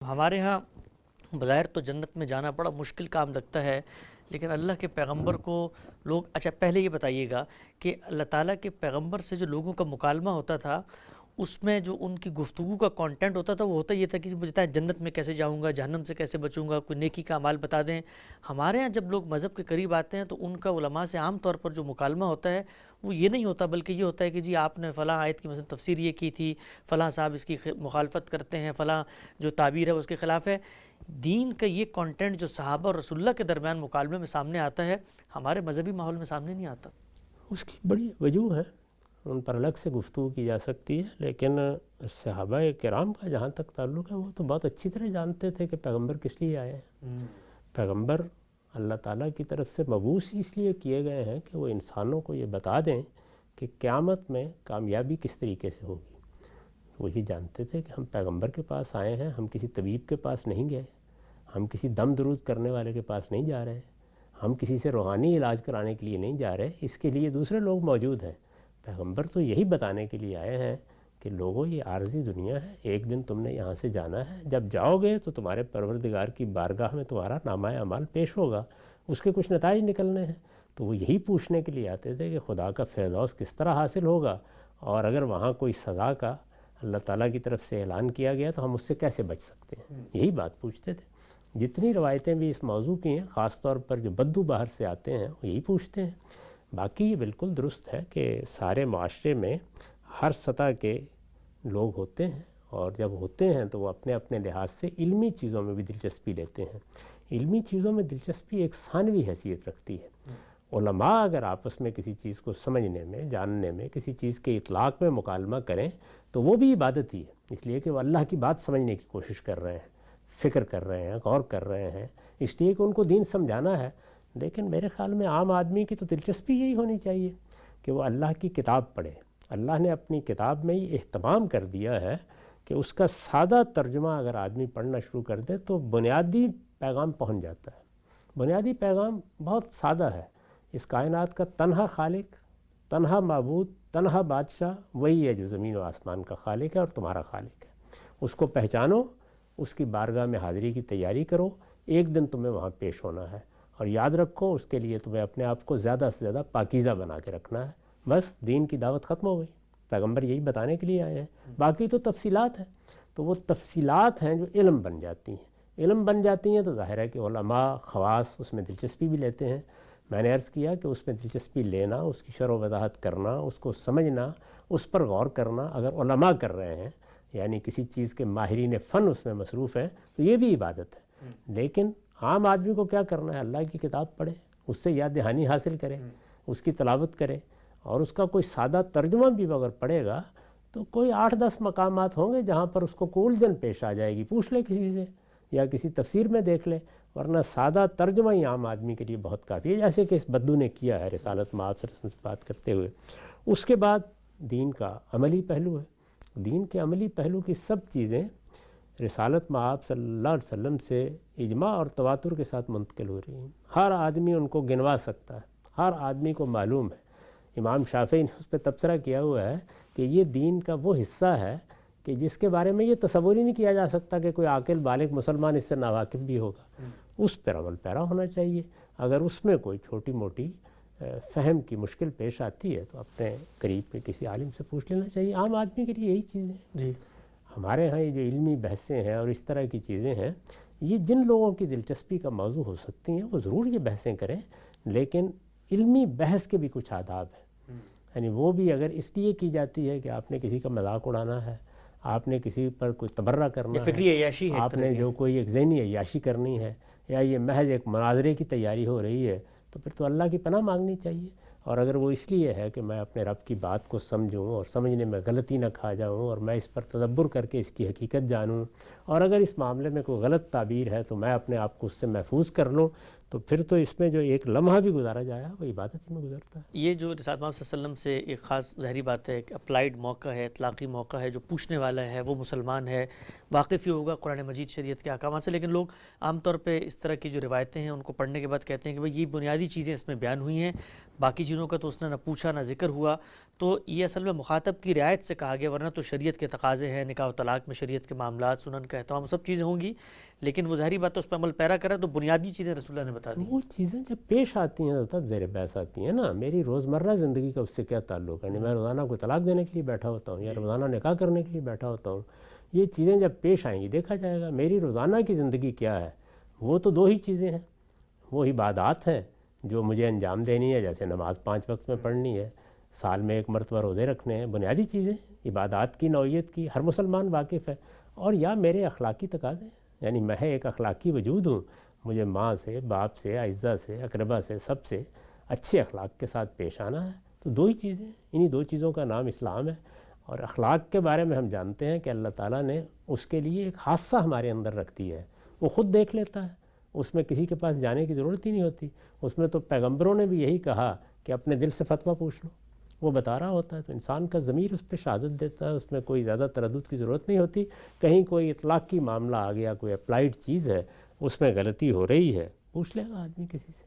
ہمارے ہاں بظاہر تو جنت میں جانا بڑا مشکل کام لگتا ہے، لیکن اللہ کے پیغمبر کو لوگ پہلے یہ بتائیے گا کہ اللہ تعالیٰ کے پیغمبر سے جو لوگوں کا مکالمہ ہوتا تھا، اس میں جو ان کی گفتگو کا کانٹینٹ ہوتا تھا وہ ہوتا یہ تھا کہ مجھے بتائیں جنت میں کیسے جاؤں گا، جہنم سے کیسے بچوں گا، کوئی نیکی کا اعمال بتا دیں۔ ہمارے ہاں جب لوگ مذہب کے قریب آتے ہیں تو ان کا علماء سے عام طور پر جو مکالمہ ہوتا ہے وہ یہ نہیں ہوتا، بلکہ یہ ہوتا ہے کہ جی آپ نے فلاں آیت کی مثلا تفسیر یہ کی تھی، فلاں صاحب اس کی مخالفت کرتے ہیں، فلاں جو تعبیر ہے اس کے خلاف ہے۔ دین کا یہ کانٹینٹ جو صحابہ اور رسول اللہ کے درمیان مکالمے میں سامنے آتا ہے، ہمارے مذہبی ماحول میں سامنے نہیں آتا۔ اس کی بڑی وجوہ ہے، ان پر الگ سے گفتگو کی جا سکتی ہے، لیکن صحابہ کرام کا جہاں تک تعلق ہے وہ تو بہت اچھی طرح جانتے تھے کہ پیغمبر کس لیے آئے ہیں۔ پیغمبر اللہ تعالیٰ کی طرف سے مبعوث اس لیے کیے گئے ہیں کہ وہ انسانوں کو یہ بتا دیں کہ قیامت میں کامیابی کس طریقے سے ہوگی۔ وہی جانتے تھے کہ ہم پیغمبر کے پاس آئے ہیں، ہم کسی طبیب کے پاس نہیں گئے، ہم کسی دم درود کرنے والے کے پاس نہیں جا رہے، ہم کسی سے روحانی علاج کرانے کے لیے نہیں جا رہے، اس کے لیے دوسرے لوگ موجود ہیں۔ پیغمبر تو یہی بتانے کے لیے آئے ہیں کہ لوگوں یہ عارضی دنیا ہے، ایک دن تم نے یہاں سے جانا ہے، جب جاؤ گے تو تمہارے پروردگار کی بارگاہ میں تمہارا نامہ اعمال پیش ہوگا، اس کے کچھ نتائج نکلنے ہیں۔ تو وہ یہی پوچھنے کے لیے آتے تھے کہ خدا کا فردوس کس طرح حاصل ہوگا، اور اگر وہاں کوئی سزا کا اللہ تعالیٰ کی طرف سے اعلان کیا گیا تو ہم اس سے کیسے بچ سکتے ہیں، یہی بات پوچھتے تھے۔ جتنی روایتیں بھی اس موضوع کی ہیں، خاص طور پر جو بدو باہر سے آتے ہیں وہ یہی پوچھتے ہیں۔ باقی یہ بالکل درست ہے کہ سارے معاشرے میں ہر سطح کے لوگ ہوتے ہیں، اور جب ہوتے ہیں تو وہ اپنے اپنے لحاظ سے علمی چیزوں میں بھی دلچسپی لیتے ہیں۔ علمی چیزوں میں دلچسپی ایک ثانوی حیثیت رکھتی ہے۔ علماء اگر آپس میں کسی چیز کو سمجھنے میں، جاننے میں، کسی چیز کے اطلاق میں مکالمہ کریں تو وہ بھی عبادت ہی ہے، اس لیے کہ وہ اللہ کی بات سمجھنے کی کوشش کر رہے ہیں، فکر کر رہے ہیں، غور کر رہے ہیں، اس لیے کہ ان کو دین سمجھانا ہے۔ لیکن میرے خیال میں عام آدمی کی تو دلچسپی یہی ہونی چاہیے کہ وہ اللہ کی کتاب پڑھے۔ اللہ نے اپنی کتاب میں یہ اہتمام کر دیا ہے کہ اس کا سادہ ترجمہ اگر آدمی پڑھنا شروع کر دے تو بنیادی پیغام پہنچ جاتا ہے۔ بنیادی پیغام بہت سادہ ہے، اس کائنات کا تنہا خالق، تنہا معبود، تنہا بادشاہ وہی ہے جو زمین و آسمان کا خالق ہے اور تمہارا خالق ہے۔ اس کو پہچانو، اس کی بارگاہ میں حاضری کی تیاری کرو، ایک دن تمہیں وہاں پیش ہونا ہے، اور یاد رکھو اس کے لیے تمہیں اپنے آپ کو زیادہ سے زیادہ پاکیزہ بنا کے رکھنا ہے۔ بس دین کی دعوت ختم ہو گئی، پیغمبر یہی بتانے کے لیے آئے ہیں، باقی تو تفصیلات ہیں۔ تو وہ تفصیلات ہیں جو علم بن جاتی ہیں، علم بن جاتی ہیں تو ظاہر ہے کہ علماء خواص اس میں دلچسپی بھی لیتے ہیں۔ میں نے عرض کیا کہ اس میں دلچسپی لینا، اس کی شرح و وضاحت کرنا، اس کو سمجھنا، اس پر غور کرنا اگر علماء کر رہے ہیں، یعنی کسی چیز کے ماہرین فن اس میں مصروف ہیں، تو یہ بھی عبادت ہے۔ لیکن عام آدمی کو کیا کرنا ہے؟ اللہ کی کتاب پڑھے، اس سے یاد دہانی حاصل کرے، اس کی تلاوت کرے، اور اس کا کوئی سادہ ترجمہ بھی اگر پڑھے گا تو کوئی 8-10 مقامات ہوں گے جہاں پر اس کو کوئی الجھن پیش آ جائے گی، پوچھ لے کسی سے یا کسی تفسیر میں دیکھ لے، ورنہ سادہ ترجمہ ہی عام آدمی کے لیے بہت کافی ہے، جیسے کہ اس بدو نے کیا ہے رسالت مآب سے بات کرتے ہوئے۔ اس کے بعد دین کا عملی پہلو ہے۔ دین کے عملی پہلو کی سب چیزیں رسالت مآب صلی اللہ علیہ وسلم سے اجماع اور تواتر کے ساتھ منتقل ہو رہی ہیں، ہر آدمی ان کو گنوا سکتا ہے، ہر آدمی کو معلوم ہے۔ امام شافعی نے اس پہ تبصرہ کیا ہوا ہے کہ یہ دین کا وہ حصہ ہے کہ جس کے بارے میں یہ تصور ہی نہیں کیا جا سکتا کہ کوئی عاقل بالغ مسلمان اس سے ناواقف بھی ہوگا۔ اس پر عمل پیرا ہونا چاہیے۔ اگر اس میں کوئی چھوٹی موٹی فہم کی مشکل پیش آتی ہے تو اپنے قریب کے کسی عالم سے پوچھ لینا چاہیے۔ عام آدمی کے لیے یہی چیزیں جی ہمارے ہاں یہ جو علمی بحثیں ہیں اور اس طرح کی چیزیں ہیں، یہ جن لوگوں کی دلچسپی کا موضوع ہو سکتی ہیں وہ ضرور یہ بحثیں کریں، لیکن علمی بحث کے بھی کچھ آداب ہیں۔ یعنی وہ بھی اگر اس لیے کی جاتی ہے کہ آپ نے کسی کا مذاق اڑانا ہے، آپ نے کسی پر کوئی تبرہ کرنا فکری عیاشی ہے، آپ نے جو کوئی ایک ذہنی عیاشی کرنی ہے، یا یہ محض ایک مناظرے کی تیاری ہو رہی ہے، تو پھر تو اللہ کی پناہ مانگنی چاہیے۔ اور اگر وہ اس لیے ہے کہ میں اپنے رب کی بات کو سمجھوں اور سمجھنے میں غلطی نہ کھا جاؤں اور میں اس پر تدبر کر کے اس کی حقیقت جانوں، اور اگر اس معاملے میں کوئی غلط تعبیر ہے تو میں اپنے آپ کو اس سے محفوظ کر لوں، تو پھر تو اس میں جو ایک لمحہ بھی گزارا جائے وہ عبادت ہی میں گزرتا ہے۔ یہ جو رسالت محمد صلی اللہ علیہ وسلم سے ایک خاص ظاہری بات ہے کہ اپلائیڈ موقع ہے، اطلاقی موقع ہے، جو پوچھنے والا ہے وہ مسلمان ہے، واقف ہی ہوگا قرآن مجید شریعت کے احکامات سے، لیکن لوگ عام طور پہ اس طرح کی جو روایتیں ہیں ان کو پڑھنے کے بعد کہتے ہیں کہ بھئی یہ بنیادی چیزیں اس میں بیان ہوئی ہیں، باقی چیزوں کا تو اس نے نہ پوچھا نہ ذکر ہوا، تو یہ اصل میں مخاطب کی رعایت سے کہا گیا، ورنہ تو شریعت کے تقاضے ہیں، نکاح و طلاق میں شریعت کے معاملات، سنن کا اہتمام، سب چیزیں ہوں گی، لیکن وہ ظاہری بات ہے اس پہ عمل پیرا کرے تو بنیادی چیزیں رسول اللہ نے بتا دی۔ وہ چیزیں جب پیش آتی ہیں تب زیر بحث آتی ہیں نا، میری روزمرہ زندگی کا اس سے کیا تعلق ہے؟ میں روزانہ کوئی طلاق دینے کے لیے بیٹھا ہوتا ہوں یا روزانہ نکاح کرنے کے لیے بیٹھا ہوتا ہوں، یہ چیزیں جب پیش آئیں گی دیکھا جائے گا میری روزانہ کی زندگی کیا ہے۔ وہ تو دو ہی چیزیں ہیں، وہ عبادات ہیں جو مجھے انجام دینی ہے، جیسے نماز 5 وقت میں پڑھنی ہے، سال میں 1 مرتبہ روزے رکھنے ہیں، بنیادی چیزیں عبادات کی نوعیت کی ہر مسلمان واقف ہے، اور یا میرے اخلاقی تقاضے، یعنی میں ایک اخلاقی وجود ہوں، مجھے ماں سے، باپ سے، اعزہ سے، اقربا سے، سب سے اچھے اخلاق کے ساتھ پیش آنا ہے۔ تو دو ہی چیزیں، انہی دو چیزوں کا نام اسلام ہے، اور اخلاق کے بارے میں ہم جانتے ہیں کہ اللہ تعالیٰ نے اس کے لیے ایک حادثہ ہمارے اندر رکھ دی ہے، وہ خود دیکھ لیتا ہے، اس میں کسی کے پاس جانے کی ضرورت ہی نہیں ہوتی۔ اس میں تو پیغمبروں نے بھی یہی کہا کہ اپنے دل سے فتویٰ پوچھ لو، وہ بتا رہا ہوتا ہے، تو انسان کا ضمیر اس پہ شہادت دیتا ہے، اس میں کوئی زیادہ تردد کی ضرورت نہیں ہوتی۔ کہیں کوئی اطلاق کی معاملہ آ گیا، کوئی اپلائیڈ چیز ہے، اس میں غلطی ہو رہی ہے، پوچھ لے گا آدمی کسی سے۔